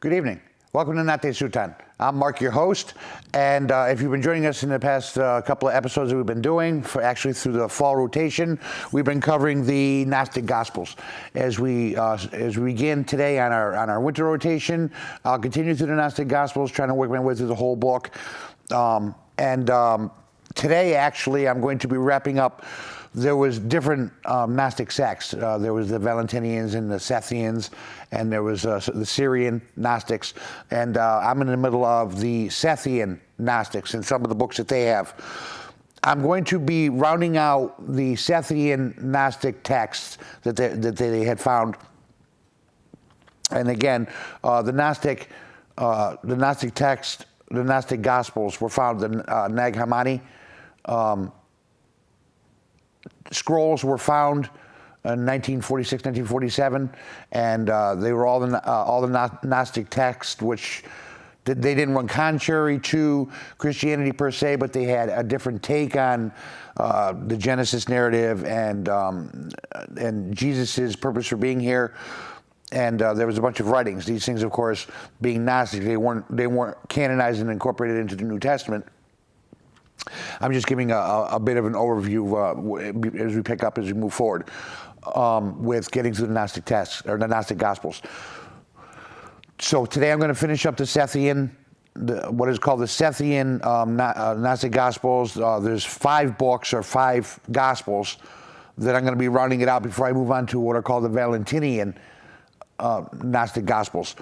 Good evening. Welcome to Nate Sutan. I'm Mark, your host, and if you've been joining us in the past couple of episodes that we've been doing, actually through the fall rotation, we've been covering the Gnostic Gospels. As we begin today on our winter rotation, I'll continue through the Gnostic Gospels, trying to work my way through the whole book. Today, actually, I'm going to be wrapping up. There was different Gnostic sects. There was the Valentinians and the Sethians, and there was the Syrian Gnostics. And I'm in the middle of the Sethian Gnostics and some of the books that they have. I'm going to be rounding out the Sethian Gnostic texts that they had found. And again, the Gnostic text, the Gnostic Gospels were found in Nag Hammadi. Scrolls were found in 1946, 1947, and they were all the Gnostic texts, which they didn't run contrary to Christianity per se, but they had a different take on the Genesis narrative and Jesus's purpose for being here. And there was a bunch of writings. These things, of course, being Gnostic, they weren't canonized and incorporated into the New Testament. I'm just giving a bit of an overview as we pick up, as we move forward with getting through the Gnostic texts, or the Gnostic Gospels. So today I'm going to finish up the Sethian, what is called the Sethian Gnostic Gospels. There's 5 books or 5 Gospels that I'm going to be rounding it out before I move on to what are called the Valentinian Gnostic Gospels.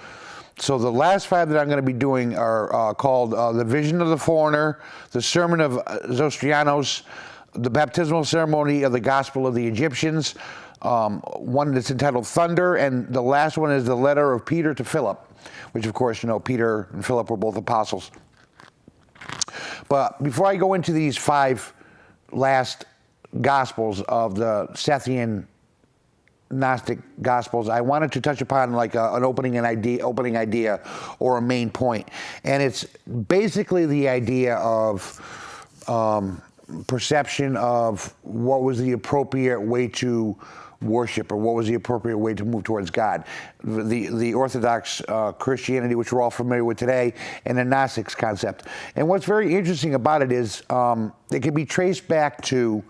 So the last 5 that I'm going to be doing are called The Vision of the Foreigner, the Sermon of Zestiria, the Baptismal Ceremony of the Gospel of the Egyptians, one that's entitled Thunder, and the last one is the Letter of Peter to Philip, which, of course, you know, Peter and Philip were both apostles. But before I go into these 5 last Gospels of the Sethian Gnostic Gospels, I wanted to touch upon like an opening idea or a main point. And it's basically the idea of perception of what was the appropriate way to worship, or what was the appropriate way to move towards God. The Orthodox Christianity, which we're all familiar with today, and the Gnostics concept. And what's very interesting about it is it can be traced back to,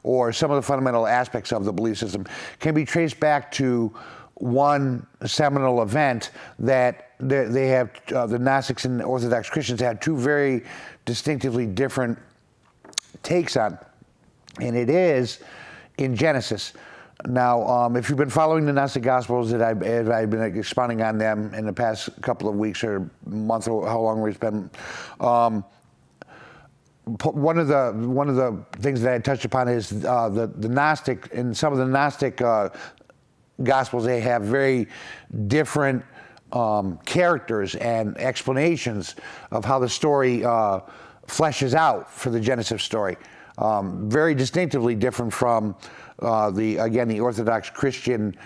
or some of the fundamental aspects of the belief system can be traced back to one seminal event that they have, the Gnostics and the Orthodox Christians had 2 very distinctively different takes on, and it is in Genesis. Now, if you've been following the Gnostic Gospels, that I've been expounding on them in the past couple of weeks or month, or how long it's been, one of the things that I touched upon is the Gnostic, in some of the Gnostic Gospels, they have very different characters and explanations of how the story fleshes out for the Genesis story. Very distinctively different from the Orthodox Christian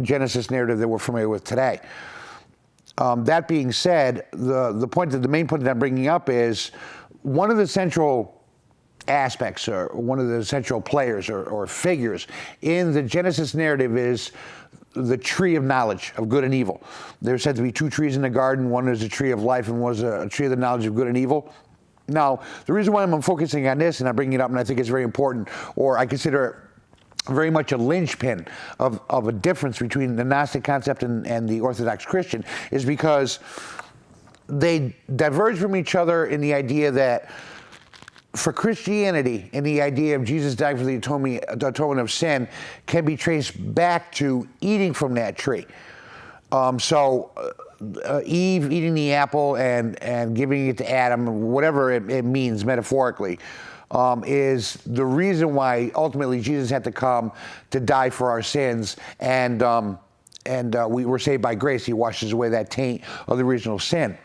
Genesis narrative that we're familiar with today. That being said, the main point that I'm bringing up is one of the central aspects, or one of the central players or figures in the Genesis narrative is the tree of knowledge of good and evil. There's said to be 2 trees in the garden. One is a tree of life, and one is a tree of the knowledge of good and evil. Now, the reason why I'm focusing on this, and I'm bringing it up, and I think it's very important, or I consider it very much a linchpin of a difference between the Gnostic concept and the Orthodox Christian, is because they diverge from each other in the idea that for Christianity, and the idea of Jesus dying for the atonement of sin can be traced back to eating from that tree. Eve eating the apple and giving it to Adam, whatever it means metaphorically, is the reason why ultimately Jesus had to come to die for our sins, and we were saved by grace. He washes away that taint of the original sin.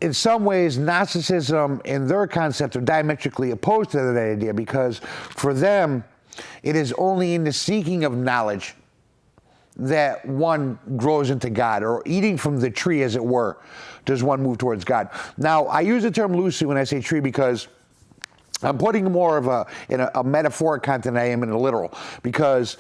In some ways, Gnosticism and their concept are diametrically opposed to that idea, because for them, it is only in the seeking of knowledge that one grows into God, or eating from the tree, as it were, does one move towards God. Now, I use the term loosely when I say tree, because I'm putting more of in a metaphoric content than I am in a literal, because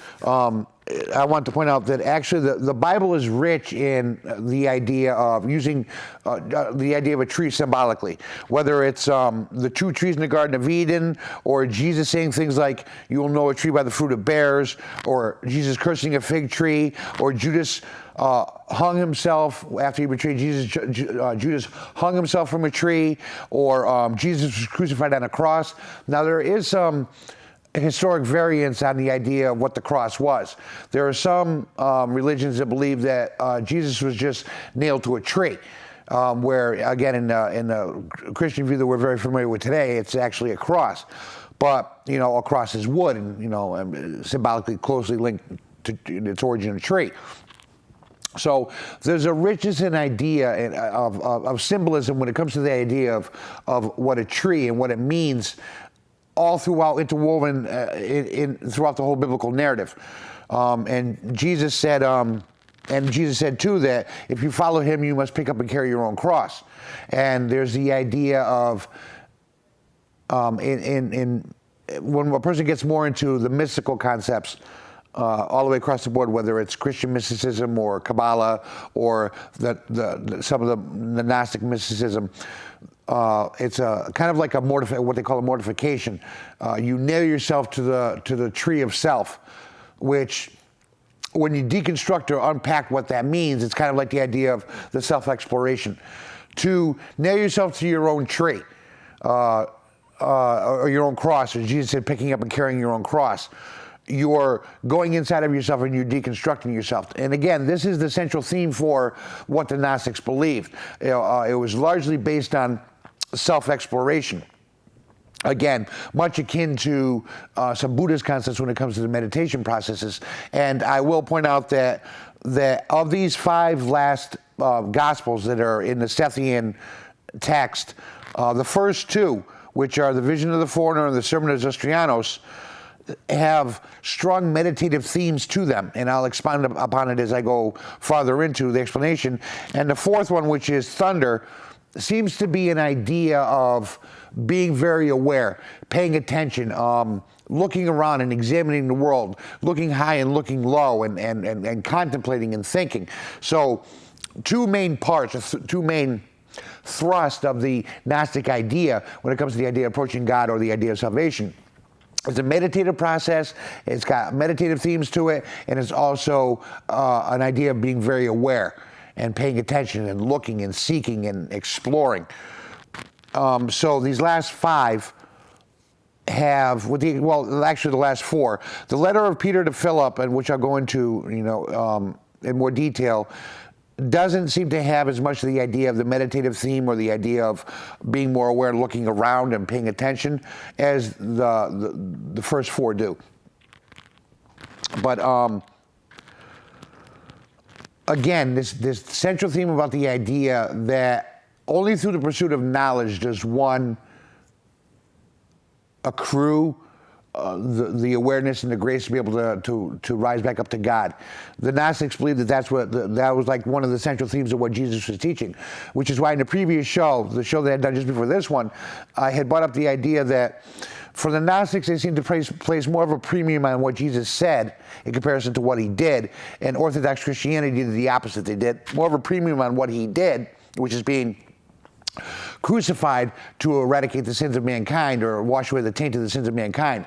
I want to point out that actually the Bible is rich in the idea of using the idea of a tree symbolically, whether it's the two trees in the Garden of Eden, or Jesus saying things like, "You will know a tree by the fruit it bears," or Jesus cursing a fig tree, or Judas hung himself after he betrayed Jesus. Judas hung himself from a tree, or Jesus was crucified on a cross. Now there is some historic variance on the idea of what the cross was. There are some religions that believe that Jesus was just nailed to a tree, where again in the Christian view that we're very familiar with today, it's actually a cross. But a cross is wood, and symbolically closely linked to its origin a tree. So there's a richness in idea of symbolism when it comes to the idea of what a tree and what it means, all throughout, interwoven throughout the whole biblical narrative. And Jesus said too that if you follow him, you must pick up and carry your own cross. And there's the idea of when a person gets more into the mystical concepts, all the way across the board, whether it's Christian mysticism or Kabbalah or some of the Gnostic mysticism, it's a kind of like what they call a mortification. You nail yourself to the tree of self, which, when you deconstruct or unpack what that means, it's kind of like the idea of the self-exploration. To nail yourself to your own tree, or your own cross, as Jesus said, picking up and carrying your own cross. You're going inside of yourself and you're deconstructing yourself. And again, this is the central theme for what the Gnostics believed. It was largely based on self-exploration. Again, much akin to some Buddhist concepts when it comes to the meditation processes. And I will point out that of these 5 last Gospels that are in the Sethian text, the first 2, which are the Vision of the Foreigner and the Sermon of Zestiria, have strong meditative themes to them, and I'll expound upon it as I go farther into the explanation. And the 4th one, which is Thunder, seems to be an idea of being very aware, paying attention, looking around and examining the world, looking high and looking low, and contemplating and thinking. So 2 main parts, 2 main thrust of the Gnostic idea when it comes to the idea of approaching God or the idea of salvation. It's a meditative process, it's got meditative themes to it, and it's also an idea of being very aware and paying attention and looking and seeking and exploring. So these last 5 have, actually the last 4, the letter of Peter to Philip, and which I'll go into in more detail, doesn't seem to have as much of the idea of the meditative theme or the idea of being more aware, looking around and paying attention, as the first 4 do. But again, this central theme about the idea that only through the pursuit of knowledge does one accrue the awareness and the grace to be able to rise back up to God. The Gnostics believed that that was like one of the central themes of what Jesus was teaching, which is why in the previous show, the show that I had done just before this one, I had brought up the idea that for the Gnostics, they seem to place more of a premium on what Jesus said in comparison to what he did, and Orthodox Christianity did the opposite. They did more of a premium on what he did, which is being crucified to eradicate the sins of mankind or wash away the taint of the sins of mankind.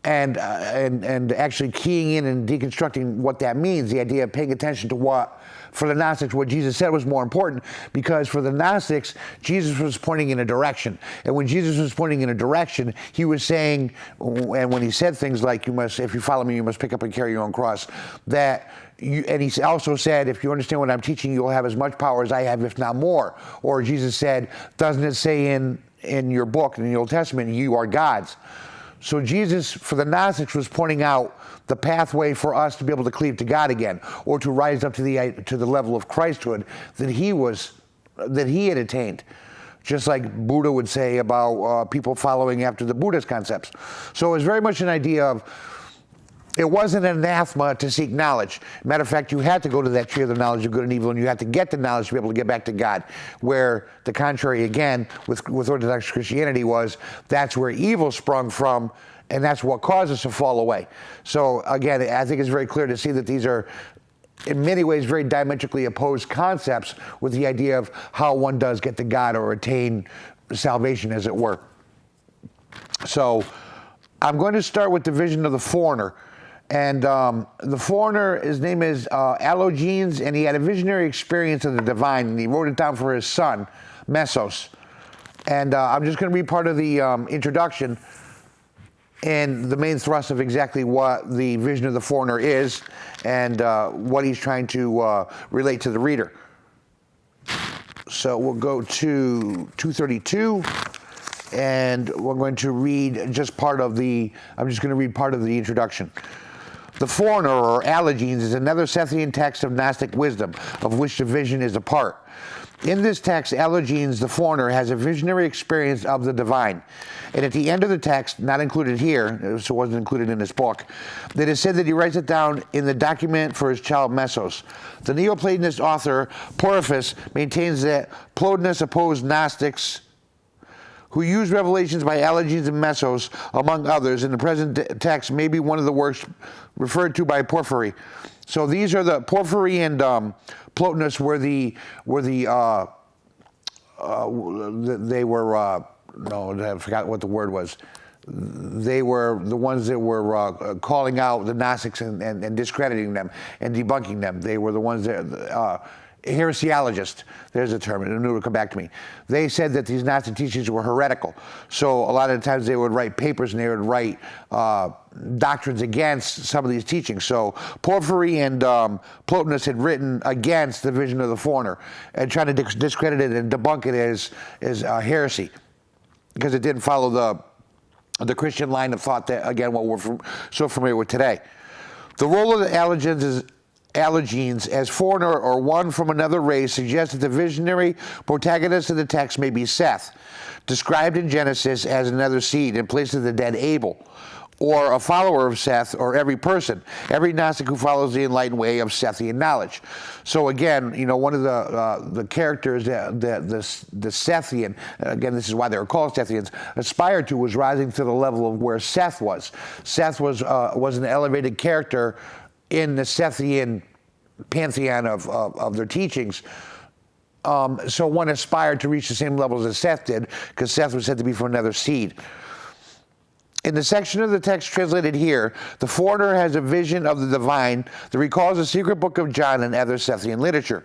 And actually keying in and deconstructing what that means, the idea of paying attention to what, for the Gnostics, what Jesus said was more important, because for the Gnostics, Jesus was pointing in a direction. And when Jesus was pointing in a direction, he was saying, and when he said things like, if you follow me, you must pick up and carry your own cross, and he also said, if you understand what I'm teaching, you'll have as much power as I have, if not more. Or Jesus said, doesn't it say in your book, in the Old Testament, you are God's? So Jesus, for the Gnostics, was pointing out the pathway for us to be able to cleave to God again, or to rise up to the level of Christhood that he had attained. Just like Buddha would say about people following after the Buddhist concepts. So it was very much an idea of It wasn't an anathema to seek knowledge. Matter of fact, you had to go to that tree of the knowledge of good and evil, and you had to get the knowledge to be able to get back to God. Where the contrary, again, with Orthodox Christianity was, that's where evil sprung from, and that's what caused us to fall away. So again, I think it's very clear to see that these are, in many ways, very diametrically opposed concepts with the idea of how one does get to God or attain salvation, as it were. So I'm going to start with the vision of the foreigner. And the foreigner, his name is Allogenes, and he had a visionary experience of the divine, and he wrote it down for his son, Mesos. And I'm just going to read part of the introduction and the main thrust of exactly what the vision of the foreigner is and what he's trying to relate to the reader. So we'll go to 232. And we're going to read just part of the, I'm just going to read part of the introduction. The foreigner, or Allogenes, is another Sethian text of Gnostic wisdom, of which the vision is a part. In this text, Allogenes, the foreigner, has a visionary experience of the divine. And at the end of the text, not included here, so it wasn't included in this book, it is said that he writes it down in the document for his child Mesos. The Neoplatonist author, Porphyus, maintains that Plotinus opposed Gnostics who used revelations by Allogenes and Mesos, among others. In the present text, maybe one of the works referred to by Porphyry. So these are the Porphyry and Plotinus were they were no, I forgot what the word was. They were the ones that were calling out the Gnostics and discrediting them and debunking them. They were the ones that heresiologist, there's a term, and it will come back to me. They said that these Gnostic teachings were heretical. So a lot of the times they would write papers and they would write doctrines against some of these teachings. So Porphyry and Plotinus had written against the vision of the foreigner and trying to discredit it and debunk it as heresy, because it didn't follow the Christian line of thought that, again, what we're so familiar with today. The role of the Allogenes as foreigner or one from another race suggests that the visionary protagonist of the text may be Seth, described in Genesis as another seed in place of the dead Abel, or a follower of Seth, or every Gnostic who follows the enlightened way of Sethian knowledge. So again, you know, one of the characters that the Sethian, again, this is why they were called Sethians, aspired to was rising to the level of where Seth was. Seth was an elevated character in the Sethian pantheon of their teachings. So one aspired to reach the same levels as Seth did, because Seth was said to be from another seed. In the section of the text translated here, the foreigner has a vision of the divine that recalls the secret book of John and other Sethian literature.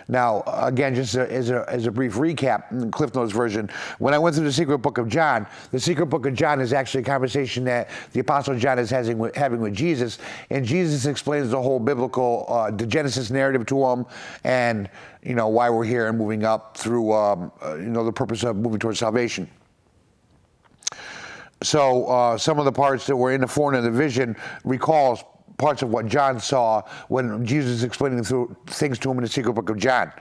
Now, again, just as a brief recap in the Cliff Notes version, when I went through the secret book of John, the secret book of John is actually a conversation that the Apostle John is having with Jesus, and Jesus explains the whole biblical, the Genesis narrative to him, and, you know, why we're here and moving up through, you know, the purpose of moving towards salvation. So some of the parts that were in the foreigner, the vision, recalls parts of what John saw when Jesus is explaining things to him in the secret book of John.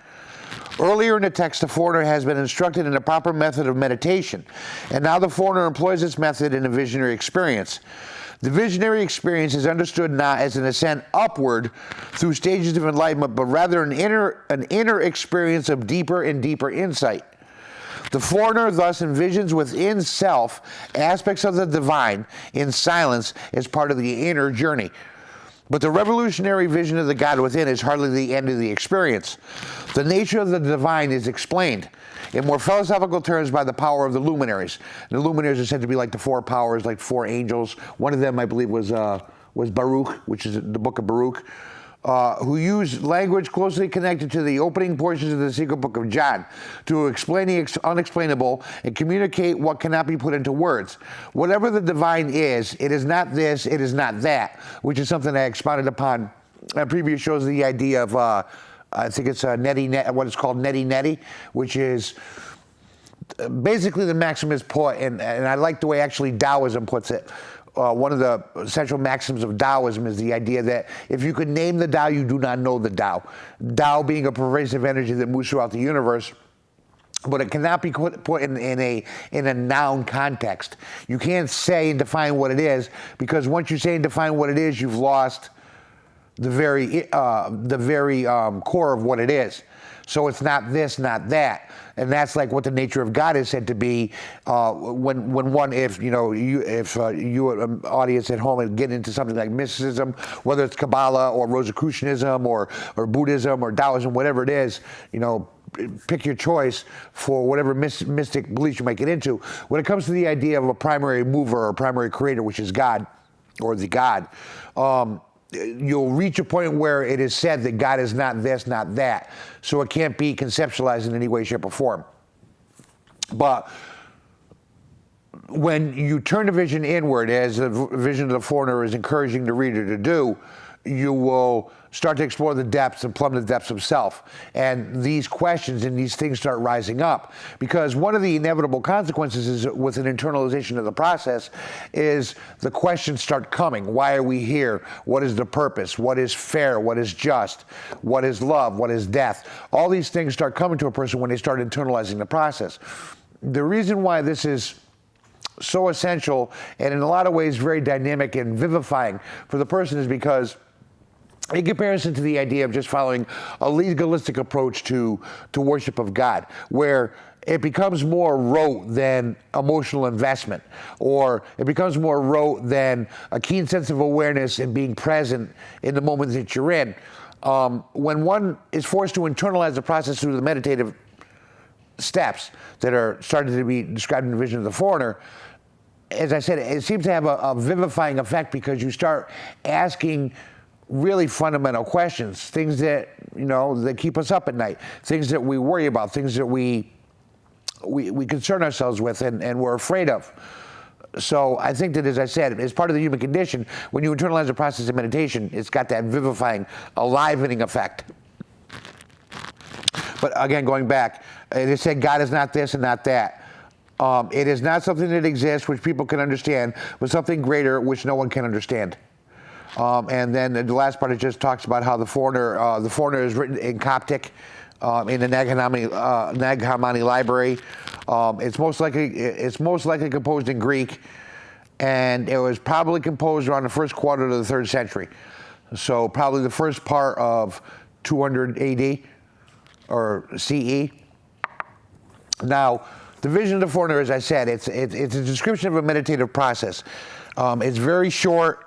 Earlier in the text, the foreigner has been instructed in the proper method of meditation, and now the foreigner employs this method in a visionary experience. The visionary experience is understood not as an ascent upward through stages of enlightenment, but rather an inner experience of deeper and deeper insight. The foreigner thus envisions within self aspects of the divine in silence as part of the inner journey. But the revolutionary vision of the God within is hardly the end of the experience. The nature of the divine is explained in more philosophical terms by the power of the luminaries. The luminaries are said to be like the four powers, like four angels. One of them, I believe, was Baruch, which is the book of Baruch, who use language closely connected to the opening portions of the secret book of John to explain the unexplainable and communicate what cannot be put into words. Whatever the divine is, it is not this, it is not that, which is something I expounded upon on previous shows, the idea of, I think it's what is called neti, which is basically the Maximus point, and I like the way actually Taoism puts it. One of the central maxims of Taoism is the idea that if you could name the Tao, you do not know the Tao. Tao being a pervasive energy that moves throughout the universe, but it cannot be put in a noun context. You can't say and define what it is, because once you say and define what it is, you've lost the very core of what it is. So it's not this, not that, and that's like what the nature of God is said to be. If you audience at home and get into something like mysticism, whether it's Kabbalah or Rosicrucianism or Buddhism or Taoism, whatever it is, pick your choice for whatever mystic beliefs you might get into. When it comes to the idea of a primary mover or primary creator, which is God or the God, you'll reach a point where it is said that God is not this, not that. So it can't be conceptualized in any way, shape, or form. But when you turn the vision inward, as the vision of the foreigner is encouraging the reader to do, you will start to explore the depths and plumb the depths of self. And these questions and these things start rising up. Because one of the inevitable consequences is with an internalization of the process is the questions start coming. Why are we here? What is the purpose? What is fair? What is just? What is love? What is death? All these things start coming to a person when they start internalizing the process. The reason why this is so essential and in a lot of ways very dynamic and vivifying for the person is because in comparison to the idea of just following a legalistic approach to worship of God, where it becomes more rote than emotional investment, or it becomes more rote than a keen sense of awareness and being present in the moment that you're in. When one is forced to internalize the process through the meditative steps that are started to be described in the vision of the foreigner, as I said, it seems to have a vivifying effect because you start asking really fundamental questions, things that, that keep us up at night, things that we worry about, things that we concern ourselves with and we're afraid of. So I think that, as I said, as part of the human condition, when you internalize the process of meditation, it's got that vivifying, alivening effect. But again, going back, it is said God is not this and not that. It is not something that exists which people can understand, but something greater which no one can understand. And then the last part, it just talks about how the foreigner is written in Coptic, in the Nag Hammadi library. It's most likely composed in Greek, and it was probably composed around the first quarter of the 3rd century. So probably the first part of 200 AD or CE. Now, the vision of the foreigner, as I said, it's a description of a meditative process. It's very short.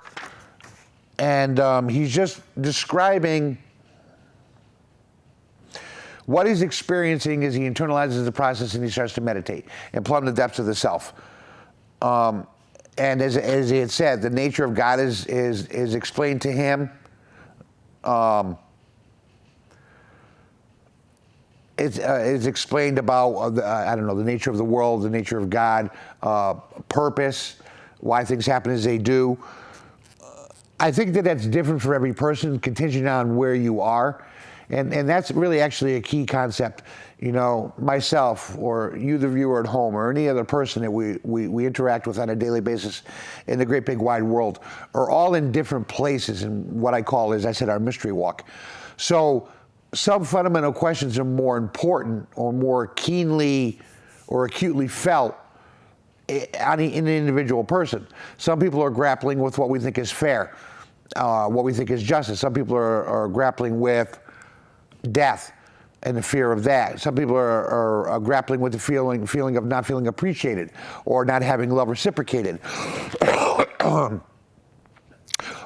And he's just describing what he's experiencing as he internalizes the process and he starts to meditate and plumb the depths of the self. And as he had said, the nature of God is explained to him. It's explained about, the nature of the world, the nature of God, purpose, why things happen as they do. I think that that's different for every person, contingent on where you are. And that's really actually a key concept. Myself or you, the viewer at home, or any other person that we interact with on a daily basis in the great big wide world are all in different places in what I call, as I said, our mystery walk. So some fundamental questions are more important or more keenly or acutely felt in an individual person. Some people are grappling with what we think is fair, what we think is justice. Some people are grappling with death and the fear of that. Some people are grappling with the feeling of not feeling appreciated or not having love reciprocated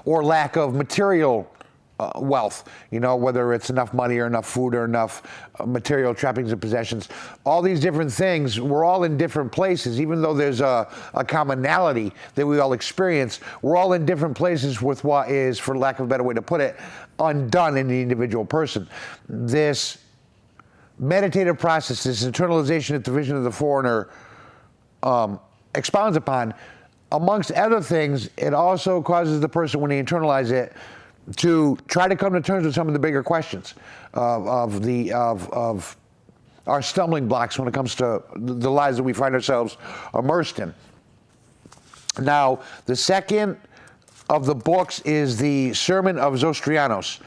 or lack of material wealth, whether it's enough money or enough food or enough material trappings and possessions. All these different things, we're all in different places. Even though there's a commonality that we all experience, we're all in different places with what is, for lack of a better way to put it, undone in the individual person. This meditative process, this internalization that the vision of the foreigner expounds upon, amongst other things, it also causes the person, when they internalize it, to try to come to terms with some of the bigger questions of our stumbling blocks when it comes to the lives that we find ourselves immersed in. Now, the second of the books is the Sermon of Zestiria.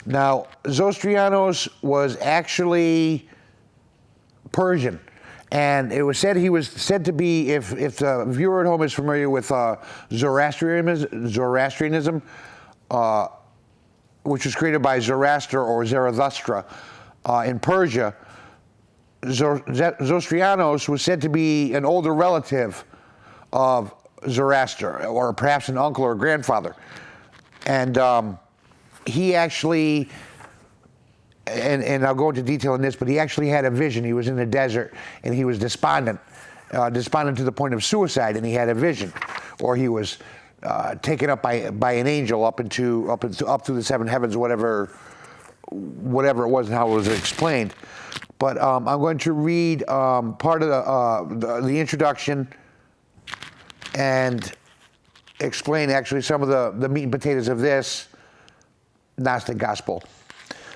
Now, Zestiria was actually Persian. And it was said he was said to be, if the viewer at home is familiar with Zoroastrianism, which was created by Zoroaster or Zarathustra in Persia, Zostrianos was said to be an older relative of Zoroaster, or perhaps an uncle or grandfather. And he actually, and I'll go into detail in this, but he actually had a vision. He was in the desert, and he was despondent to the point of suicide, and he had a vision, or he was taken up by an angel up through the seven heavens, whatever it was and how it was explained. But I'm going to read part of the introduction and explain actually some of the meat and potatoes of this Gnostic gospel.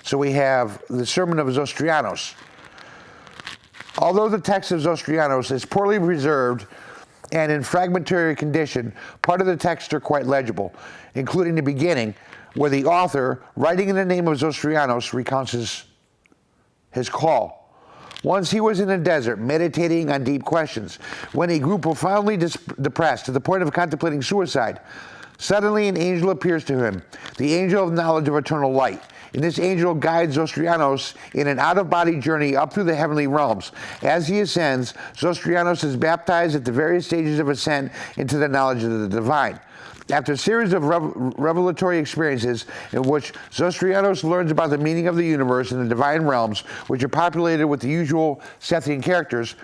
So we have the Sermon of Zestiria. Although the text of Zestiria is poorly preserved and in fragmentary condition, part of the text are quite legible, including the beginning, where the author, writing in the name of Zestiria, recounts his call. Once he was in the desert, meditating on deep questions, when he grew profoundly depressed to the point of contemplating suicide. Suddenly an angel appears to him, the angel of knowledge of eternal light. And this angel guides Zestiria in an out-of-body journey up through the heavenly realms. As he ascends, Zestiria is baptized at the various stages of ascent into the knowledge of the divine. After a series of revelatory experiences in which Zestiria learns about the meaning of the universe and the divine realms, which are populated with the usual Sethian characters,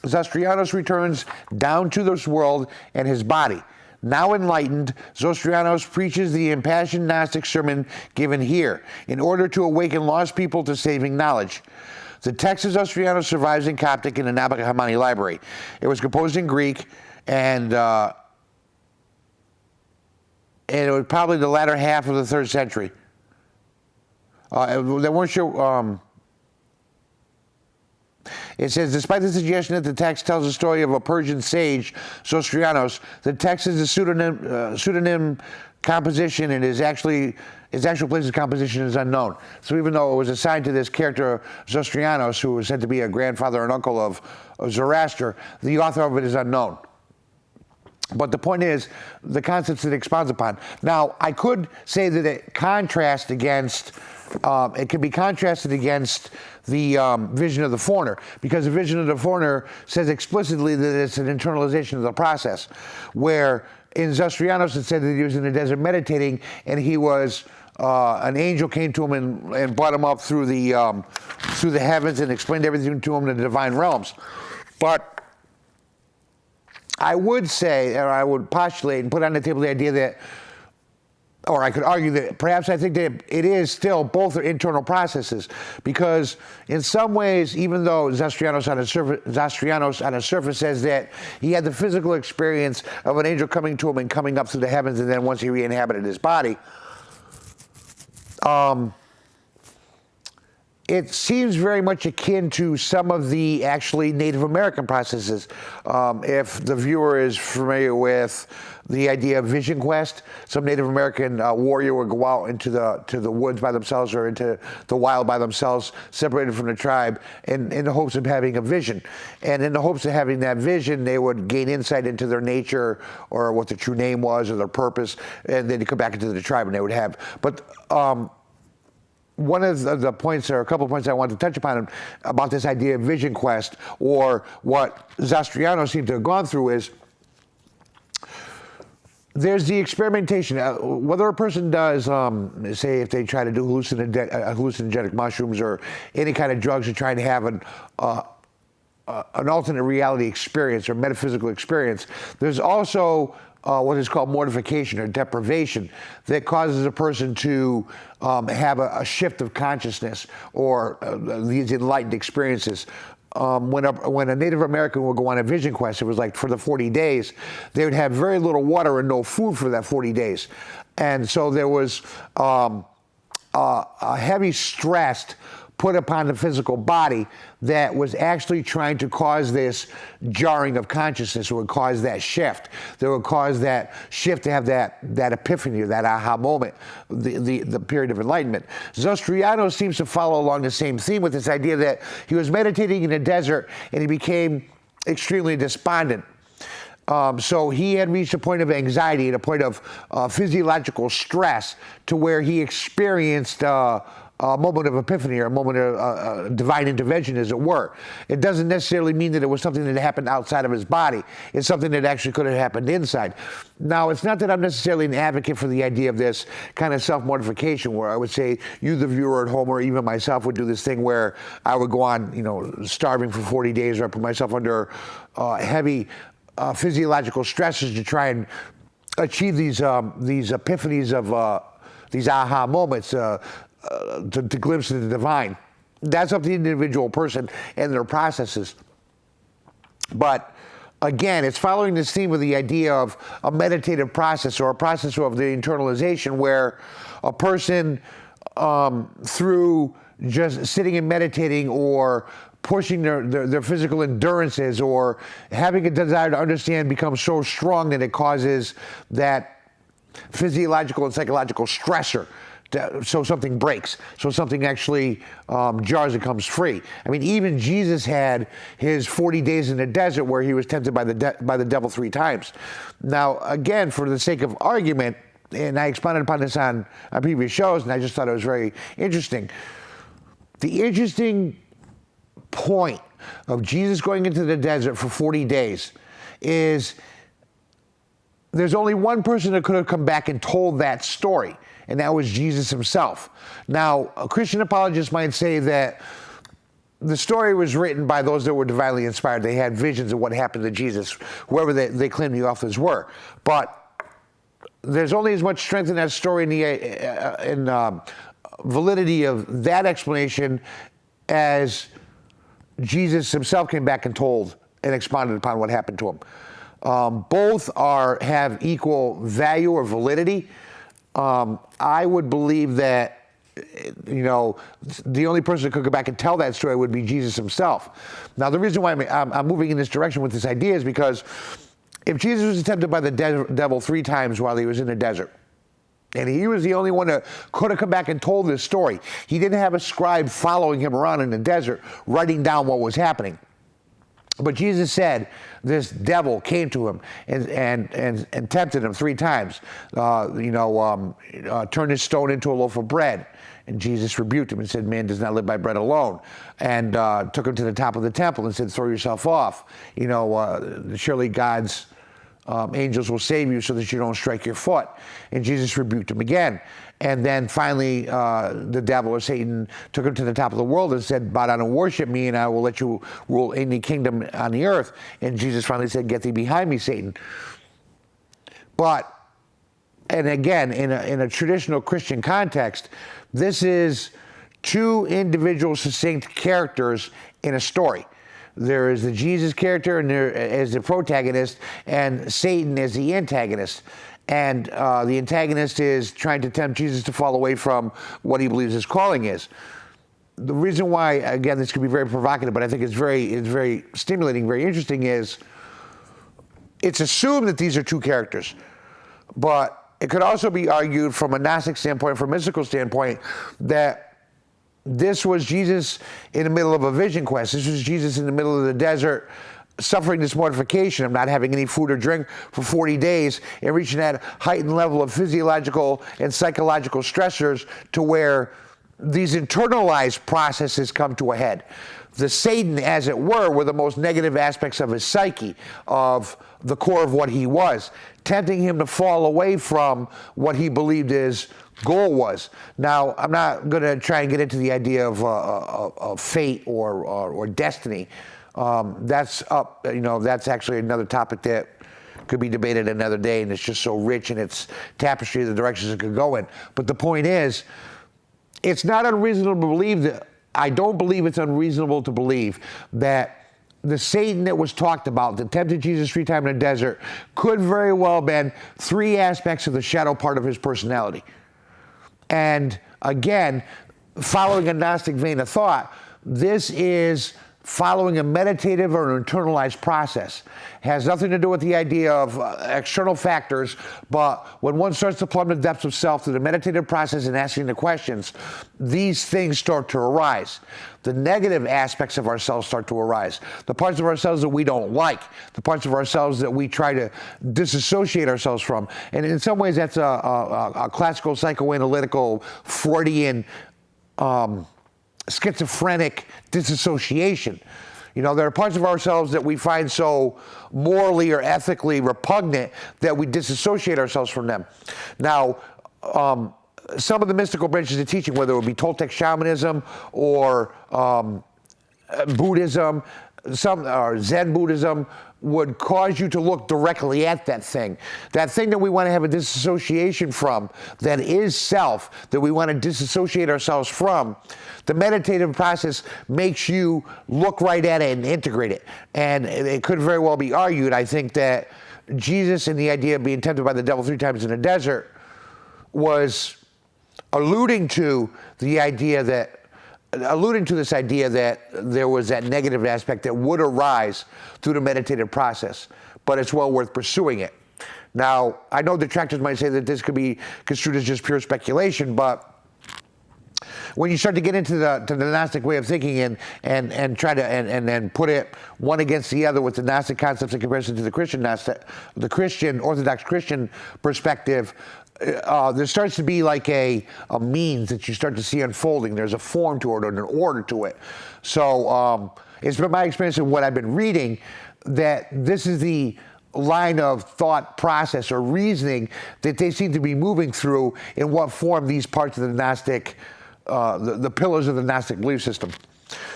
Zestiria returns down to this world and his body. Now enlightened, Zestiria preaches the impassioned Gnostic sermon given here, in order to awaken lost people to saving knowledge. The text of Zestiria survives in Coptic in the Nabak Hamani library. It was composed in Greek, and it was probably the latter half of the 3rd century. They weren't sure. It says, despite the suggestion that the text tells the story of a Persian sage, Zestiria, the text is a pseudonym composition, and its actual place of composition is unknown. So even though it was assigned to this character, Zestiria, who was said to be a grandfather and uncle of Zoroaster, the author of it is unknown. But the point is, the concepts it expounds upon. Now, I could say that it contrasts against, it can be contrasted against the vision of the foreigner, because the vision of the foreigner says explicitly that it's an internalization of the process, where in Zestiria it said that he was in the desert meditating, and he was, an angel came to him and brought him up through the heavens and explained everything to him in the divine realms. But I would say, or I would postulate and put on the table the idea that, or I could argue that perhaps I think that it is still both are internal processes, because in some ways, even though Zestiria on a surface says that he had the physical experience of an angel coming to him and coming up through the heavens, and then once he re-inhabited his body, it seems very much akin to some of the actually Native American processes. If the viewer is familiar with the idea of vision quest, some Native American warrior would go out into the woods by themselves, or into the wild by themselves, separated from the tribe, in the hopes of having a vision. And in the hopes of having that vision, they would gain insight into their nature, or what their true name was, or their purpose, and then they come back into the tribe and they would have. But one of the points, or a couple of points I want to touch upon about this idea of vision quest, or what Zestiria seemed to have gone through, is there's the experimentation. Whether a person does, say, if they try to do hallucinogenic mushrooms or any kind of drugs, or trying to have an alternate reality experience or metaphysical experience, there's also what is called mortification or deprivation that causes a person to have a shift of consciousness, or these enlightened experiences. When a Native American would go on a vision quest, it was like for the 40 days, they would have very little water and no food for that 40 days. And so there was a heavy stress put upon the physical body that was actually trying to cause this jarring of consciousness, or would cause that shift. That would cause that shift to have that epiphany, or that aha moment, the period of enlightenment. Zestiria seems to follow along the same theme with this idea that he was meditating in a desert and he became extremely despondent. So he had reached a point of anxiety and a point of physiological stress to where he experienced a moment of epiphany, or a moment of divine intervention, as it were. It doesn't necessarily mean that it was something that happened outside of his body. It's something that actually could have happened inside. Now, it's not that I'm necessarily an advocate for the idea of this kind of self-mortification, where I would say you, the viewer at home, or even myself, would do this thing where I would go on, starving for 40 days, or I put myself under heavy physiological stresses to try and achieve these epiphanies of these aha moments, to glimpse into the divine. That's up to the individual person and their processes. But again, it's following this theme of the idea of a meditative process, or a process of the internalization, where a person, through just sitting and meditating, or pushing their physical endurances, or having a desire to understand, becomes so strong that it causes that physiological and psychological stressor. So something breaks, so something actually jars and comes free. I mean, even Jesus had his 40 days in the desert where he was tempted by the devil 3 times. Now, again, for the sake of argument, and I expounded upon this on previous shows, and I just thought it was very interesting. The interesting point of Jesus going into the desert for 40 days is there's only one person that could have come back and told that story, and that was Jesus himself. Now, a Christian apologist might say that the story was written by those that were divinely inspired. They had visions of what happened to Jesus, whoever they claim the authors were. But there's only as much strength in that story in the validity of that explanation as Jesus himself came back and told and expounded upon what happened to him. Both have equal value or validity. I would believe that, the only person that could go back and tell that story would be Jesus himself. Now, the reason why I'm moving in this direction with this idea is because if Jesus was tempted by the devil 3 times while he was in the desert, and he was the only one that could have come back and told this story, he didn't have a scribe following him around in the desert, writing down what was happening. But Jesus said this devil came to him and tempted him 3 times. Turned his stone into a loaf of bread. And Jesus rebuked him and said, man does not live by bread alone. And took him to the top of the temple and said, throw yourself off. Surely God's angels will save you so that you don't strike your foot. And Jesus rebuked him again. And then finally, the devil, or Satan, took him to the top of the world and said, bow down and worship me, and I will let you rule any kingdom on the earth. And Jesus finally said, get thee behind me, Satan. And again, in a traditional Christian context, this is 2 individual succinct characters in a story. There is the Jesus character, and there as the protagonist, and Satan as the antagonist. And the antagonist is trying to tempt Jesus to fall away from what he believes his calling is. The reason why, again, this could be very provocative, but I think it's very stimulating, very interesting, is it's assumed that these are 2 characters. But it could also be argued from a Gnostic standpoint, from a mystical standpoint, that this was Jesus in the middle of a vision quest. This was Jesus in the middle of the desert, suffering this mortification of not having any food or drink for 40 days and reaching that heightened level of physiological and psychological stressors to where these internalized processes come to a head. The Satan, as it were the most negative aspects of his psyche, of the core of what he was, tempting him to fall away from what he believed his goal was. Now, I'm not going to try and get into the idea of fate or destiny. That's that's actually another topic that could be debated another day, and it's just so rich in its tapestry of the directions it could go in. But the point is, it's not unreasonable to believe that, I don't believe it's unreasonable to believe that the Satan that was talked about, that tempted Jesus 3 times in the desert, could very well have been 3 aspects of the shadow part of his personality. And again, following a Gnostic vein of thought. This is following a meditative or an internalized process. It has nothing to do with the idea of external factors, but when one starts to plumb the depths of self through the meditative process and asking the questions, these things start to arise. The negative aspects of ourselves start to arise. The parts of ourselves that we don't like, the parts of ourselves that we try to disassociate ourselves from. And in some ways, that's a classical psychoanalytical Freudian schizophrenic disassociation. You know, there are parts of ourselves that we find so morally or ethically repugnant that we disassociate ourselves from them. Now, some of the mystical branches of teaching, whether it would be Toltec shamanism or Buddhism, or Zen Buddhism, would cause you to look directly at that thing that we want to have a disassociation from, that is self, that we want to disassociate ourselves from. The meditative process makes you look right at it and integrate it. And it could very well be argued, I think, that Jesus and the idea of being tempted by the devil 3 times in the desert was alluding to this idea that there was that negative aspect that would arise through the meditative process, but it's well worth pursuing it. Now, I know detractors might say that this could be construed as just pure speculation, but when you start to get into the Gnostic way of thinking and try to and then put it one against the other with the Gnostic concepts in comparison to the Christian Orthodox Christian perspective, there starts to be like a means that you start to see unfolding. There's a form to it or an order to it. So it's been my experience of what I've been reading that this is the line of thought process or reasoning that they seem to be moving through in what form these parts of the Gnostic, the pillars of the Gnostic belief system.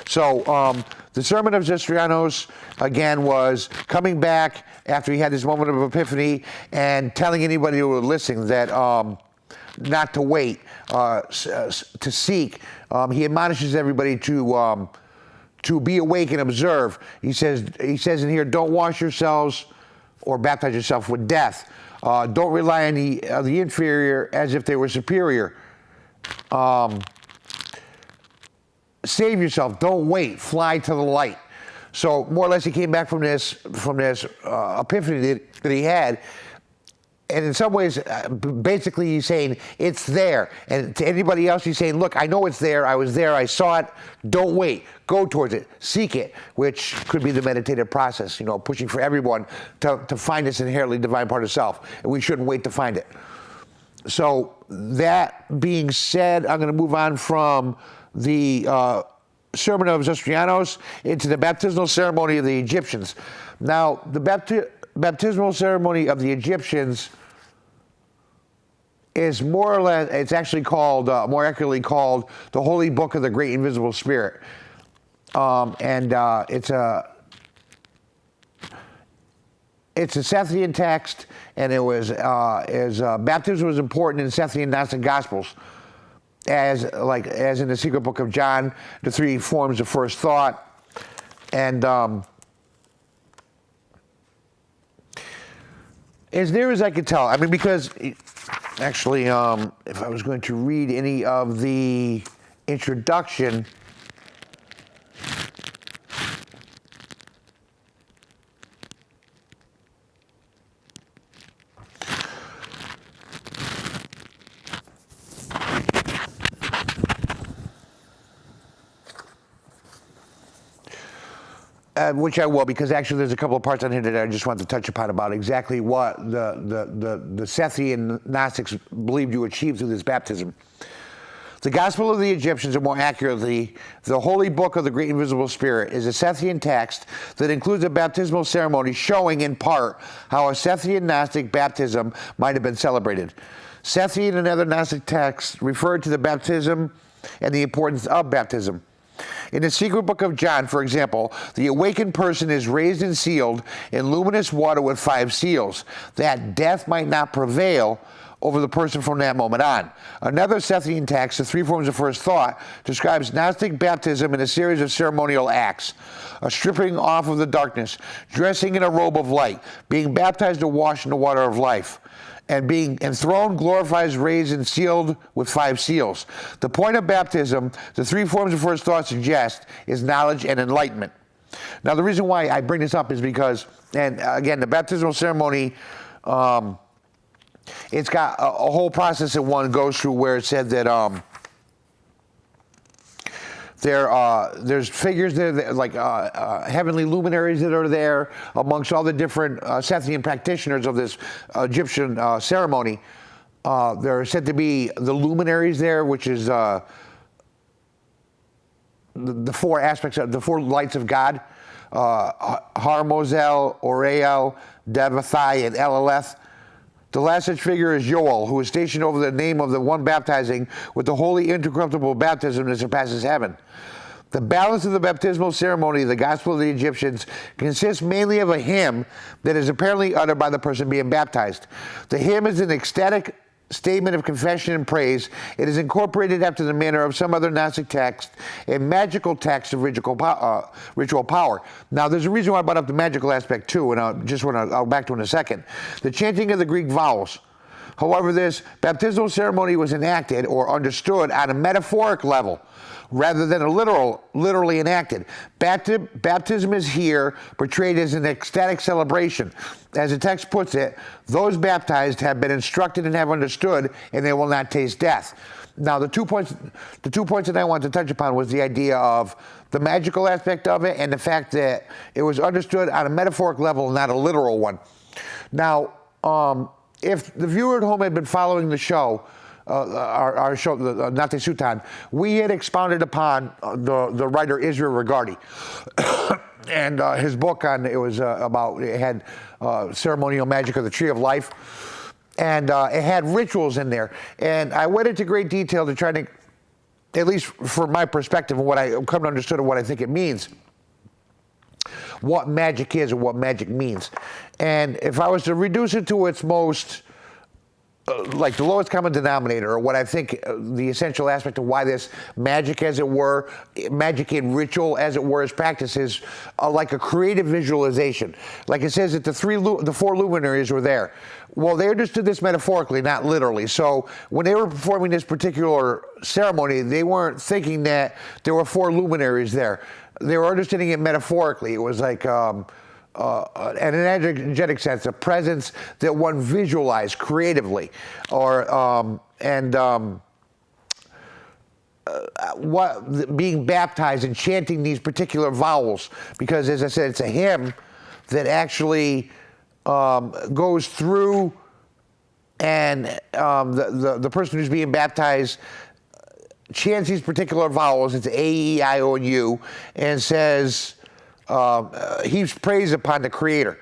So the Sermon of Zestiria, again, was coming back after he had this moment of epiphany and telling anybody who were listening that not to wait, to seek. He admonishes everybody to be awake and observe. He says in here, don't wash yourselves or baptize yourself with death. Don't rely on the inferior as if they were superior. Save yourself. Don't wait. Fly to the light. So more or less, he came back from this epiphany that he had, and in some ways, basically, he's saying it's there. And to anybody else, he's saying, "Look, I know it's there. I was there. I saw it. Don't wait. Go towards it. Seek it," which could be the meditative process. You know, pushing for everyone to find this inherently divine part of self, and we shouldn't wait to find it. So that being said, I'm going to move on from the Sermon of Zestiria into the baptismal ceremony of the Egyptians. Now, the baptismal ceremony of the Egyptians is more or less, it's actually called, more accurately called, the Holy Book of the Great Invisible Spirit. It's a Sethian text, and it was baptism was important in Sethian Gnostic Gospels, as in the secret book of John, the 3 forms of first thought, and as near as I could tell, I mean, because actually, if I was going to read any of the introduction, which I will, because actually there's a couple of parts on here that I just want to touch upon about exactly what the Sethian Gnostics believed you achieved through this baptism. The Gospel of the Egyptians, or more accurately, the Holy Book of the Great Invisible Spirit, is a Sethian text that includes a baptismal ceremony showing in part how a Sethian Gnostic baptism might have been celebrated. Sethian and other Gnostic texts refer to the baptism and the importance of baptism. In the secret book of John, for example, the awakened person is raised and sealed in luminous water with 5 seals, that death might not prevail over the person from that moment on. Another Sethian text, the 3 forms of first thought, describes Gnostic baptism in a series of ceremonial acts: a stripping off of the darkness, dressing in a robe of light, being baptized or washed in the water of life, and being enthroned, glorified, raised, and sealed with 5 seals. The point of baptism, the 3 forms of first thought suggest, is knowledge and enlightenment. Now, the reason why I bring this up is because, and again, the baptismal ceremony, it's got a whole process that one goes through where it said that there's figures there, like heavenly luminaries that are there amongst all the different Sethian practitioners of this Egyptian ceremony. There are said to be the luminaries there, which is the 4 aspects of the 4 lights of God: Har-Mozel, Oriel, Devathai, and Eleleth. The last such figure is Yoel, who is stationed over the name of the one baptizing with the holy incorruptible baptism that surpasses heaven. The balance of the baptismal ceremony, the Gospel of the Egyptians, consists mainly of a hymn that is apparently uttered by the person being baptized. The hymn is an ecstatic statement of confession and praise. It is incorporated after the manner of some other Gnostic text, a magical text of ritual power. Now, there's a reason why I brought up the magical aspect too, and I'll go back to it in a second. The chanting of the Greek vowels. However, this baptismal ceremony was enacted or understood on a metaphoric level, rather than literally enacted. Baptism is here portrayed as an ecstatic celebration. As the text puts it, those baptized have been instructed and have understood, and they will not taste death. Now, the two points that I wanted to touch upon was the idea of the magical aspect of it and the fact that it was understood on a metaphoric level, not a literal one. Now, if the viewer at home had been following the show, our show, Nate Sutan, we had expounded upon the writer Israel Regardie and his book on, it had ceremonial magic of the Tree of Life, and it had rituals in there. And I went into great detail to try to, at least from my perspective and what I come to understand what I think it means, what magic is and what magic means. And if I was to reduce it to its most, like the lowest common denominator, or what I think the essential aspect of why this magic, as it were, magic in ritual, as it were, is practice, is like a creative visualization. Like it says that the 4 luminaries were there. Well, they understood this metaphorically, not literally. So when they were performing this particular ceremony, they weren't thinking that there were 4 luminaries there. They were understanding it metaphorically. It was like in an energetic sense, a presence that one visualized creatively, or being baptized and chanting these particular vowels, because, as I said, it's a hymn that actually goes through, and the person who's being baptized chants these particular vowels. It's A, E, I, O, and U, and says, heaps praise upon the Creator.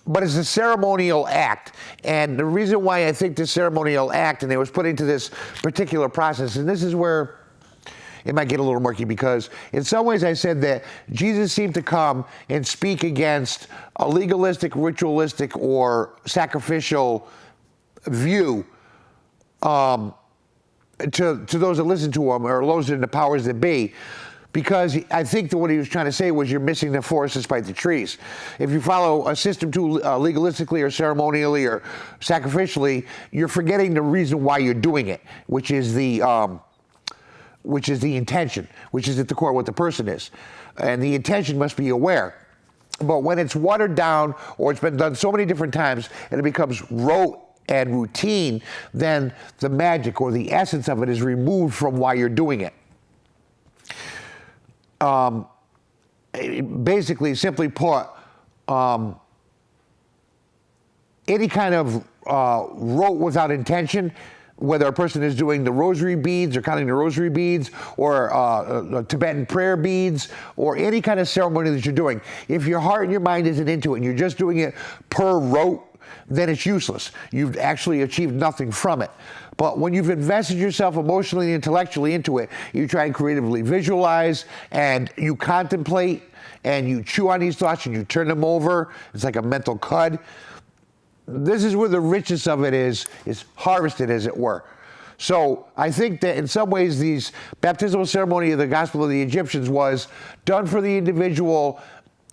But it's a ceremonial act. And the reason why I think this ceremonial act, and it was put into this particular process, and this is where it might get a little murky, because in some ways I said that Jesus seemed to come and speak against a legalistic, ritualistic, or sacrificial view to those that listen to him, or those in the powers that be. Because I think that what he was trying to say was, you're missing the forest despite the trees. If you follow a system too legalistically or ceremonially or sacrificially, you're forgetting the reason why you're doing it, which is the intention, which is at the core of what the person is. And the intention must be aware. But when it's watered down, or it's been done so many different times, and it becomes rote and routine, then the magic or the essence of it is removed from why you're doing it. Basically, simply put, any kind of rote without intention, whether a person is doing the rosary beads or counting the rosary beads, or Tibetan prayer beads, or any kind of ceremony that you're doing, if your heart and your mind isn't into it and you're just doing it per rote, then it's useless. You've actually achieved nothing from it. But when you've invested yourself emotionally and intellectually into it, you try and creatively visualize, and you contemplate, and you chew on these thoughts, and you turn them over. It's like a mental cud. This is where the richness of it is harvested, as it were. So I think that in some ways, these baptismal ceremony of the Gospel of the Egyptians was done for the individual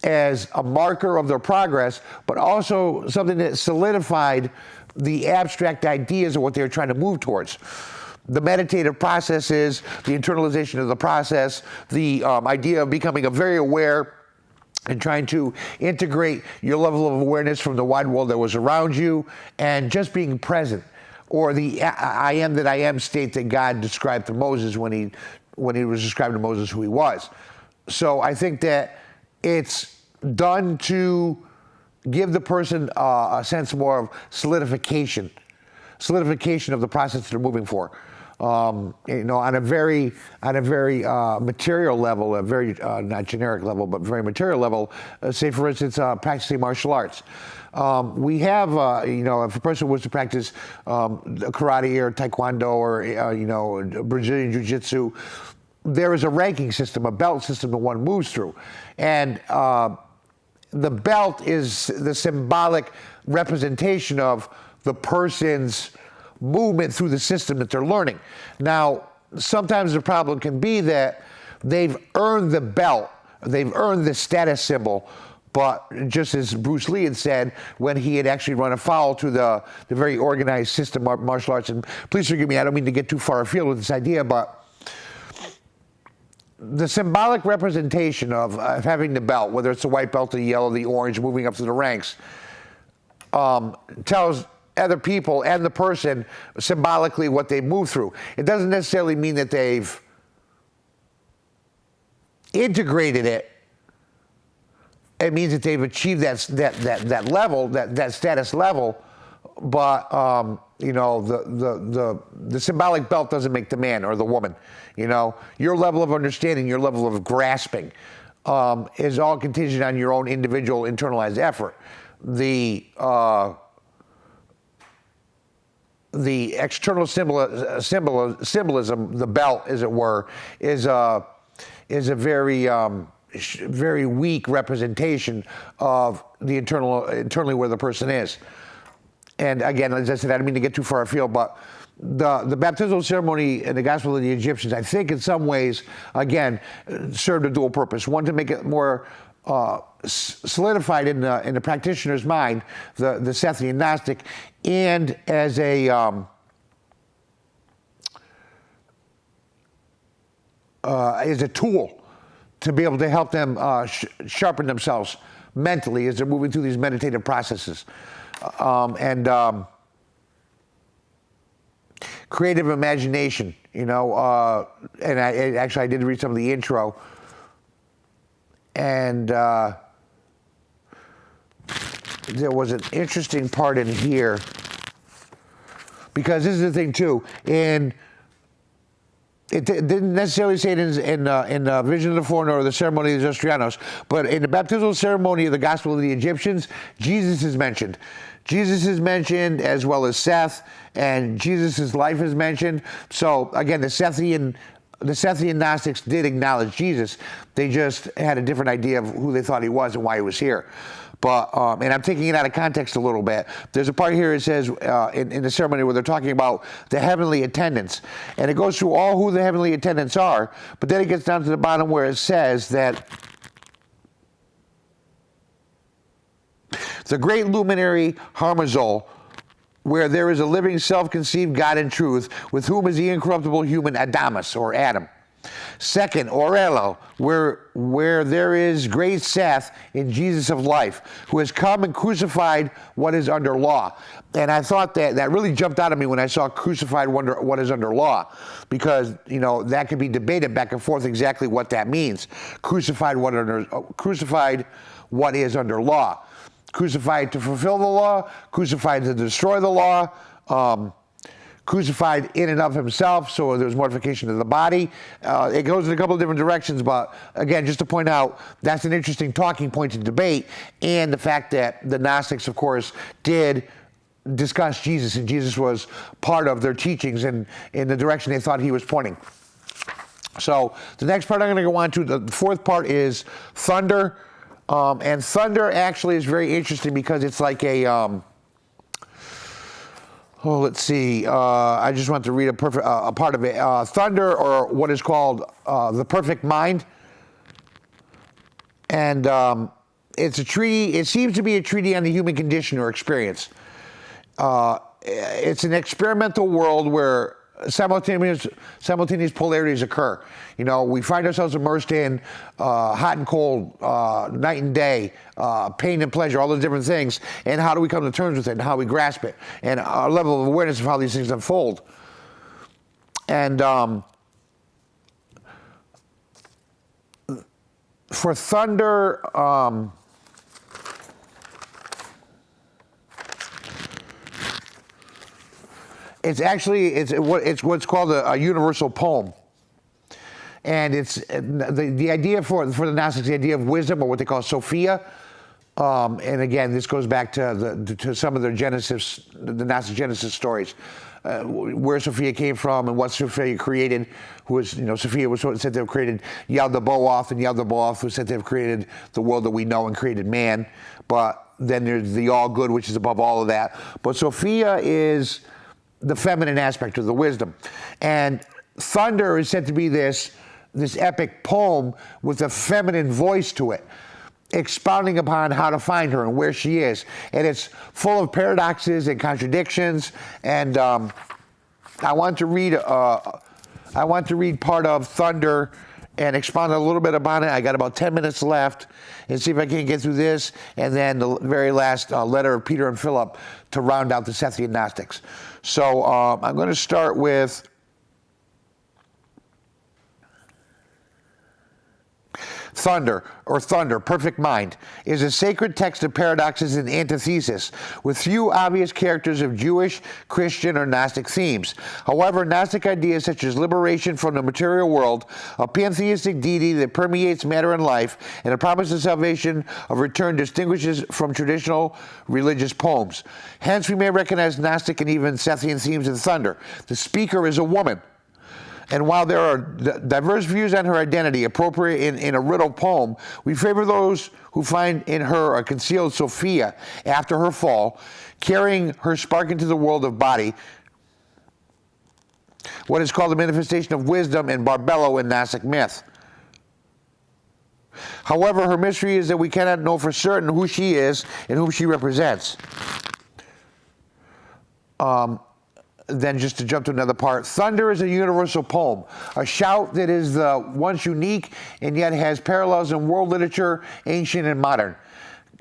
as a marker of their progress, but also something that solidified the abstract ideas of what they were trying to move towards. The meditative process is the internalization of the process, the idea of becoming very aware and trying to integrate your level of awareness from the wide world that was around you, and just being present, or the I am that I am state that God described to Moses when he was describing to Moses who he was. So I think that it's done to give the person a sense more of solidification of the process that they're moving for. On a very material level, a very not generic level, but very material level. Say, for instance, practicing martial arts. We have, if a person was to practice karate or taekwondo or Brazilian jiu-jitsu, there is a ranking system, a belt system that one moves through, and the belt is the symbolic representation of the person's movement through the system that they're learning. Now, sometimes the problem can be that they've earned the belt, they've earned the status symbol, but just as Bruce Lee had said when he had actually run afoul to the very organized system of martial arts, and please forgive me, I don't mean to get too far afield with this idea, but the symbolic representation of having the belt, whether it's the white belt, the yellow, the orange, moving up to the ranks, tells other people and the person symbolically what they move through. It doesn't necessarily mean that they've integrated it. It means that they've achieved that level, that status level. But the symbolic belt doesn't make the man or the woman. Your level of understanding, your level of grasping, is all contingent on your own individual internalized effort. The external symbolism, the belt, as it were, is a very weak representation of the internally where the person is. And again, as I said, I don't mean to get too far afield, but the baptismal ceremony in the Gospel of the Egyptians, I think in some ways, again, served a dual purpose. One, to make it more solidified in the practitioner's mind, the Sethian Gnostic, and as a tool to be able to help them sharpen themselves mentally as they're moving through these meditative processes. Creative imagination, and I did read some of the intro, and there was an interesting part in here, because this is the thing too, and it didn't necessarily say it in Vision of the Foreigner or the Ceremony of the Zestrianos, but in the baptismal ceremony of the Gospel of the Egyptians, Jesus is mentioned. Jesus is mentioned, as well as Seth, and Jesus' life is mentioned. So again, the Sethian Gnostics did acknowledge Jesus. They just had a different idea of who they thought he was and why he was here. But, and I'm taking it out of context a little bit. There's a part here it says in the ceremony where they're talking about the heavenly attendants. And it goes through all who the heavenly attendants are, but then it gets down to the bottom where it says that the great luminary Harmazol, where there is a living self-conceived God in truth, with whom is the incorruptible human Adamus, or Adam. Second, Orelo, where there is great Seth in Jesus of life, who has come and crucified what is under law. And I thought that really jumped out at me when I saw crucified what is under law, because that could be debated back and forth exactly what that means. Crucified what is under law. Crucified to fulfill the law, crucified to destroy the law, crucified in and of himself, so there's mortification of the body. It goes in a couple of different directions, but again, just to point out, that's an interesting talking point to debate, and the fact that the Gnostics, of course, did discuss Jesus, and Jesus was part of their teachings and in the direction they thought he was pointing. So the next part I'm going to go on to, the fourth part, is thunder. And thunder actually is very interesting because it's like a, let's see, I just want to read a part of it. Thunder, or what is called the perfect mind. And it's a treaty. It seems to be a treaty on the human condition or experience. It's an experimental world where simultaneous polarities occur. You know, we find ourselves immersed in hot and cold, night and day, pain and pleasure, all those different things, and how do we come to terms with it, and how we grasp it, and our level of awareness of how these things unfold. And for thunder, it's what's called a universal poem, and it's the idea for the Gnostics, the idea of wisdom, or what they call Sophia. And again, this goes back to some of their Genesis, the Gnostic Genesis stories, where Sophia came from and what Sophia created. Who was, you know, Sophia was said to have created Yaldabaoth, and Yaldabaoth was said to have created the world that we know and created man. But then there's the all good, which is above all of that. But Sophia is the feminine aspect of the wisdom, and thunder is said to be this epic poem with a feminine voice to it, expounding upon how to find her and where she is. And it's full of paradoxes and contradictions. And I want to read part of Thunder and expound a little bit about it. I got about 10 minutes left, and see if I can get through this, and then the very last letter of Peter and Philip to round out the Sethian Gnostics. So I'm going to start with Thunder, or Thunder, Perfect Mind, is a sacred text of paradoxes and antithesis, with few obvious characters of Jewish, Christian, or Gnostic themes. However, Gnostic ideas such as liberation from the material world, a pantheistic deity that permeates matter and life, and a promise of salvation of return distinguishes from traditional religious poems. Hence, we may recognize Gnostic and even Sethian themes in Thunder. The speaker is a woman. And while there are diverse views on her identity appropriate in a riddle poem, we favor those who find in her a concealed Sophia after her fall, carrying her spark into the world of body, what is called the manifestation of wisdom and Barbello in Gnostic myth. However, her mystery is that we cannot know for certain who she is and whom she represents. Then just to jump to another part, Thunder is a universal poem, a shout that is once unique and yet has parallels in world literature, ancient and modern.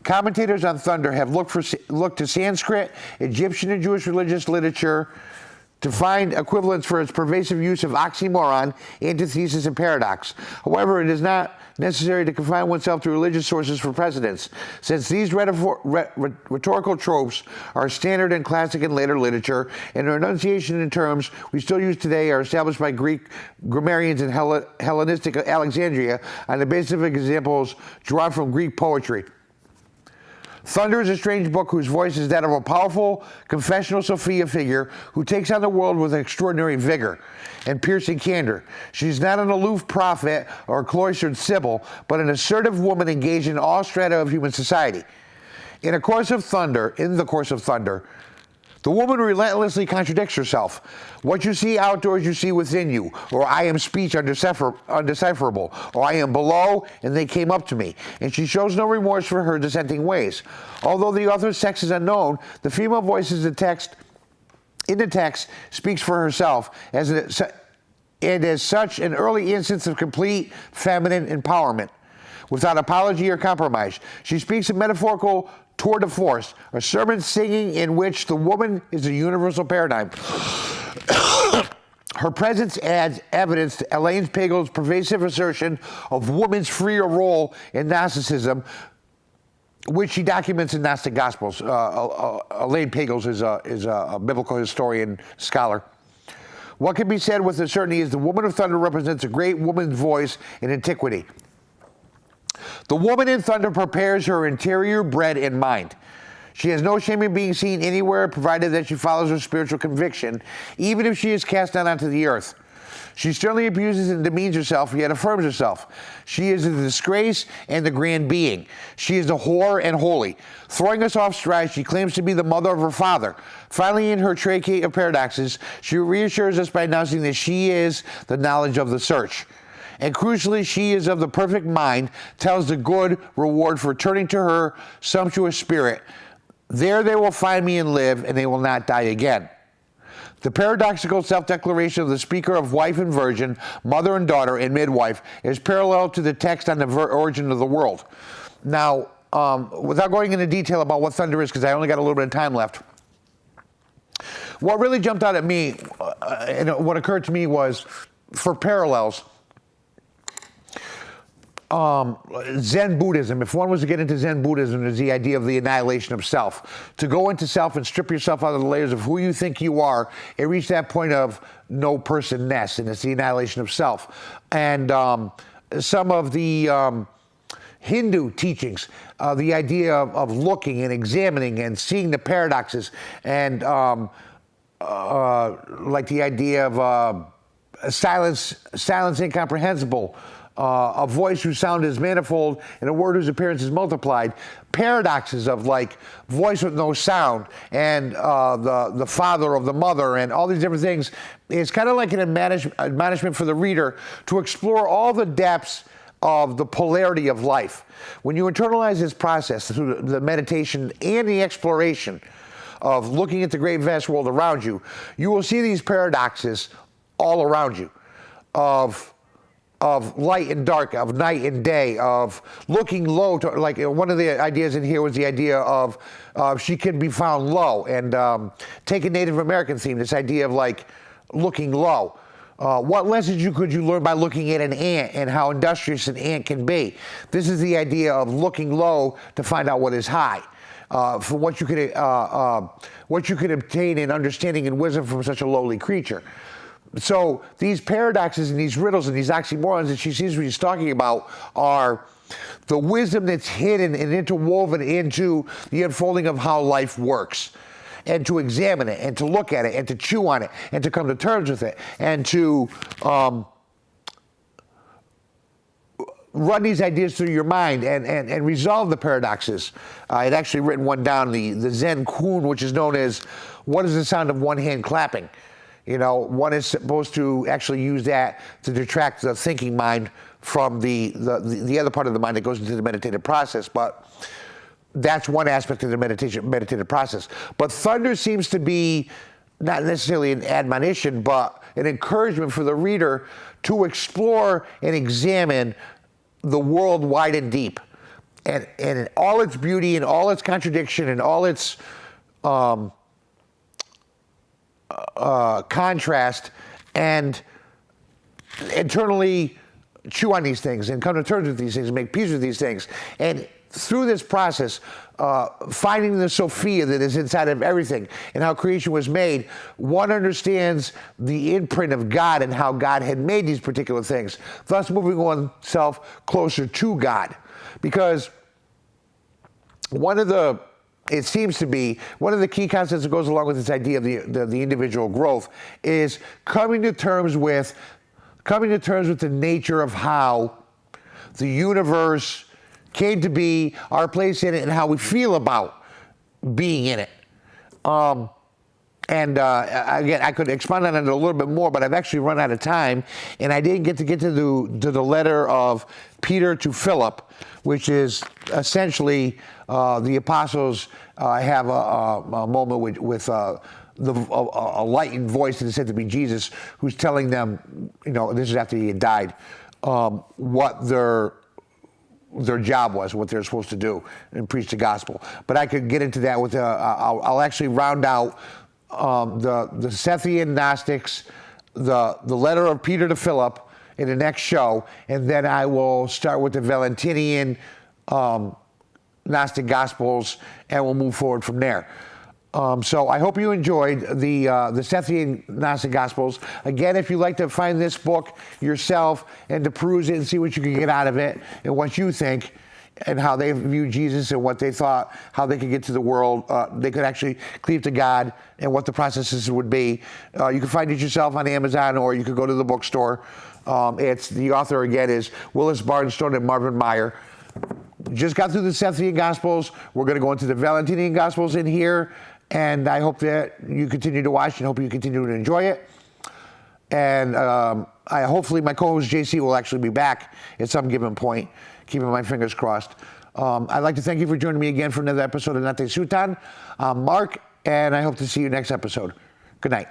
Commentators on Thunder have looked to Sanskrit, Egyptian and Jewish religious literature to find equivalents for its pervasive use of oxymoron, antithesis, and paradox. However, it is not necessary to confine oneself to religious sources for precedents, since these rhetorical tropes are standard in classic and later literature, and their enunciation in terms we still use today are established by Greek grammarians in Hellenistic Alexandria on the basis of examples drawn from Greek poetry. Thunder is a strange book whose voice is that of a powerful, confessional Sophia figure who takes on the world with extraordinary vigor and piercing candor. She's not an aloof prophet or a cloistered sibyl, but an assertive woman engaged in all strata of human society. In the course of Thunder, the woman relentlessly contradicts herself. What you see outdoors, you see within you, or I am speech undecipherable, or I am below and they came up to me. And she shows no remorse for her dissenting ways. Although the author's sex is unknown, the female voice in the text speaks for herself and as such an early instance of complete feminine empowerment. Without apology or compromise, she speaks a metaphorical tour de force, a sermon singing in which the woman is a universal paradigm. Her presence adds evidence to Elaine Pagel's pervasive assertion of woman's freer role in Gnosticism, which she documents in Gnostic Gospels. Elaine Pagels is a biblical historian, scholar. What can be said with certainty is the woman of Thunder represents a great woman's voice in antiquity. The woman in Thunder prepares her interior bread and mind. She has no shame in being seen anywhere, provided that she follows her spiritual conviction, even if she is cast down onto the earth. She sternly abuses and demeans herself, yet affirms herself. She is the disgrace and the grand being. She is the whore and holy. Throwing us off stride, she claims to be the mother of her father. Finally, in her tractate of paradoxes, she reassures us by announcing that she is the knowledge of the search. And crucially, she is of the perfect mind, tells the good reward for turning to her sumptuous spirit. There they will find me and live, and they will not die again. The paradoxical self-declaration of the speaker of wife and virgin, mother and daughter, and midwife is parallel to the text on the origin of the world. Now, without going into detail about what thunder is, because I only got a little bit of time left, what really jumped out at me and what occurred to me was, for parallels, Zen Buddhism. If one was to get into Zen Buddhism, is the idea of the annihilation of self. To go into self and strip yourself out of the layers of who you think you are, and reach that point of no personness, and it's the annihilation of self. And some of the Hindu teachings, the idea of looking and examining and seeing the paradoxes, and like the idea of silence incomprehensible, a voice whose sound is manifold, and a word whose appearance is multiplied. Paradoxes of like voice with no sound, and the father of the mother, and all these different things. It's kind of like an admonishment for the reader to explore all the depths of the polarity of life. When you internalize this process through the meditation and the exploration of looking at the great vast world around you, you will see these paradoxes all around you, of light and dark, of night and day, of looking low to, like one of the ideas in here was the idea of she can be found low, and take a Native American theme, this idea of like looking low. What lessons could you learn by looking at an ant and how industrious an ant can be? This is the idea of looking low to find out what is high. For what you could obtain in understanding and wisdom from such a lowly creature. So these paradoxes and these riddles and these oxymorons that she seems to be talking about are the wisdom that's hidden and interwoven into the unfolding of how life works. And to examine it, and to look at it, and to chew on it, and to come to terms with it, and to run these ideas through your mind and resolve the paradoxes. I'd actually written one down, the Zen Kun, which is known as, what is the sound of one hand clapping? You know, one is supposed to actually use that to detract the thinking mind from the other part of the mind that goes into the meditative process. But that's one aspect of the meditative process. But thunder seems to be not necessarily an admonition, but an encouragement for the reader to explore and examine the world wide and deep, and in all its beauty and all its contradiction and all its contrast, and internally chew on these things and come to terms with these things and make peace with these things. And through this process, finding the Sophia that is inside of everything and how creation was made, one understands the imprint of God and how God had made these particular things, thus moving oneself closer to God. Because it seems to be one of the key concepts that goes along with this idea of the individual growth is coming to terms with the nature of how the universe came to be, our place in it, and how we feel about being in it. Again, I could expound on it a little bit more, but I've actually run out of time, and I didn't get to the letter of Peter to Philip, which is essentially the apostles have a moment with a lightened voice that is said to be Jesus, who's telling them, you know, this is after he had died, what their job was, what they're supposed to do, and preach the gospel. But I could get into that with I'll actually round out the Sethian Gnostics, the letter of Peter to Philip in the next show, and then I will start with the Valentinian Gnostic Gospels, and we'll move forward from there. So I hope you enjoyed the Sethian Gnostic Gospels. Again, if you'd like to find this book yourself and to peruse it and see what you can get out of it and what you think and how they view Jesus and what they thought, how they could get to the world, they could actually cleave to God, and what the processes would be. You can find it yourself on Amazon, or you could go to the bookstore. The author, again, is Willis Barnstone and Marvin Meyer. Just got through the Sethian Gospels. We're going to go into the Valentinian Gospels in here. And I hope that you continue to watch and hope you continue to enjoy it. And hopefully my co-host JC will actually be back at some given point, keeping my fingers crossed. I'd like to thank you for joining me again for another episode of Nate Sutan. I'm Mark, and I hope to see you next episode. Good night.